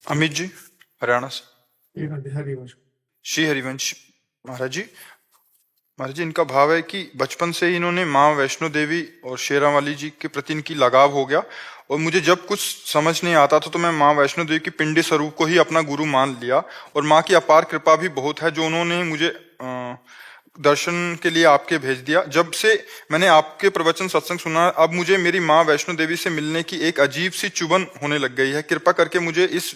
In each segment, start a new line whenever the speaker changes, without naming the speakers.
अमित जी, हरियाणा से।
एक घंटे हरिवंश।
श्री हरिवंश महाराज जी। महाराज जी, इनका भाव है कि बचपन से ही इन्होंने माँ वैष्णो देवी और शेरावाली जी के प्रति इनकी लगाव हो गया, और मुझे जब कुछ समझ नहीं आता था तो मैं माँ वैष्णो देवी की पिंडी स्वरूप को ही अपना गुरु मान लिया। और माँ की अपार कृपा भी बहुत है जो उन्होंने मुझे दर्शन के लिए आपके भेज दिया। जब से मैंने आपके प्रवचन सत्संग सुना, अब मुझे मेरी माँ वैष्णो देवी से मिलने की एक अजीब सी चुभन होने लग गई है। कृपा करके मुझे इस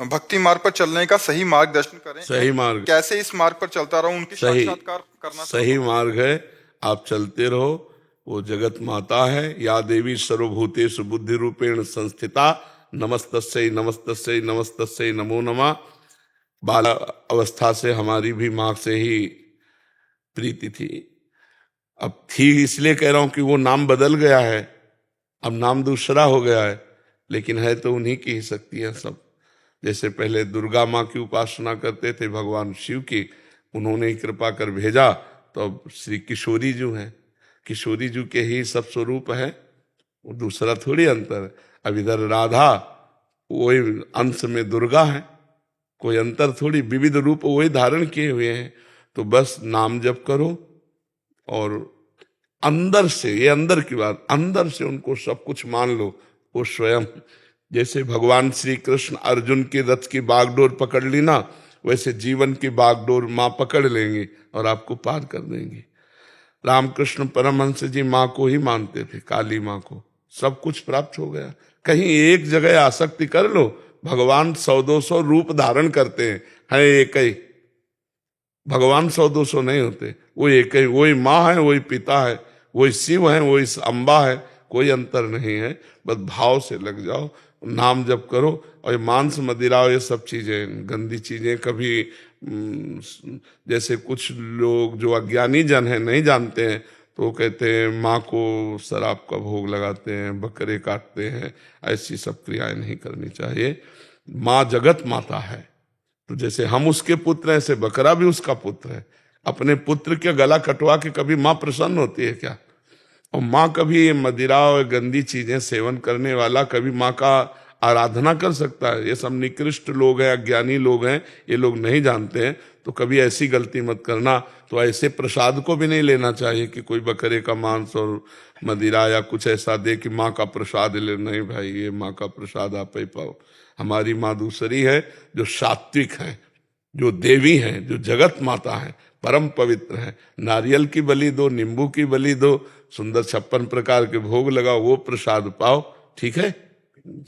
भक्ति मार्ग पर चलने का सही मार्गदर्शन करें।
सही मार्ग,
कैसे इस मार्ग पर चलता रहूं, उनकी
सही
साक्षात्कार करना
सही मार्ग है। आप चलते रहो। वो जगत माता है। या देवी सर्वभूतेषु बुद्धि रूपेण संस्थिता नमस्तस्यै नमस्तस्यै नमस्तस्यै नमो नमः। बाल अवस्था से हमारी भी माँ से ही प्रीति थी। अब थी इसलिए कह रहा हूं कि वो नाम बदल गया है, अब नाम दूसरा हो गया है, लेकिन है तो उन्हीं की ही शक्तियां सब। जैसे पहले दुर्गा माँ की उपासना करते थे भगवान शिव की, उन्होंने ही कृपा कर भेजा, तो अब श्री किशोरी जी हैं, किशोरी जी के ही सब स्वरूप है, वो दूसरा थोड़ी अंतर है। अब इधर राधा वही अंश में दुर्गा है, कोई अंतर थोड़ी, विविध रूप वही धारण किए हुए हैं। तो बस नाम जप करो और अंदर से, ये अंदर की बात, अंदर से उनको सब कुछ मान लो। वो स्वयं, जैसे भगवान श्री कृष्ण अर्जुन के रथ की बागडोर पकड़ ली ना, वैसे जीवन की बागडोर माँ पकड़ लेंगी और आपको पार कर देंगी। रामकृष्ण परमहंस जी माँ को ही मानते थे, काली माँ को, सब कुछ प्राप्त हो गया। कहीं एक जगह आसक्ति कर लो, भगवान 100-200 रूप धारण करते हैं, है एक ही भगवान। 100-200 नहीं होते, वो एक ही, वही माँ है, वही पिता है, वही शिव है, वही अम्बा है, कोई अंतर नहीं है। बस भाव से लग जाओ, नाम जप करो। और ये मांस मदिरा ये सब चीजें, गंदी चीजें कभी, जैसे कुछ लोग जो अज्ञानी जन है नहीं जानते हैं, तो वो कहते हैं माँ को शराब का भोग लगाते हैं, बकरे काटते हैं, ऐसी सब क्रियाएं नहीं करनी चाहिए। माँ जगत माता है, तो जैसे हम उसके पुत्र हैं, ऐसे बकरा भी उसका पुत्र है। अपने पुत्र के गला कटवा के कभी माँ प्रसन्न होती है क्या? और माँ कभी मदिरा और गंदी चीजें सेवन करने वाला कभी माँ का आराधना कर सकता है? ये सब निकृष्ट लोग हैं, अज्ञानी लोग हैं, ये लोग नहीं जानते हैं। तो कभी ऐसी गलती मत करना। तो ऐसे प्रसाद को भी नहीं लेना चाहिए कि कोई बकरे का मांस और मदिरा या कुछ ऐसा दे कि माँ का प्रसाद ले। नहीं भाई, ये माँ का प्रसाद आप ही पाओ। हमारी माँ दूसरी है, जो सात्विक है, जो देवी है, जो जगत माता है, परम पवित्र है। नारियल की बलि दो, नींबू की बलि दो, सुंदर 56 प्रकार के भोग लगाओ, वो प्रसाद पाओ। ठीक है।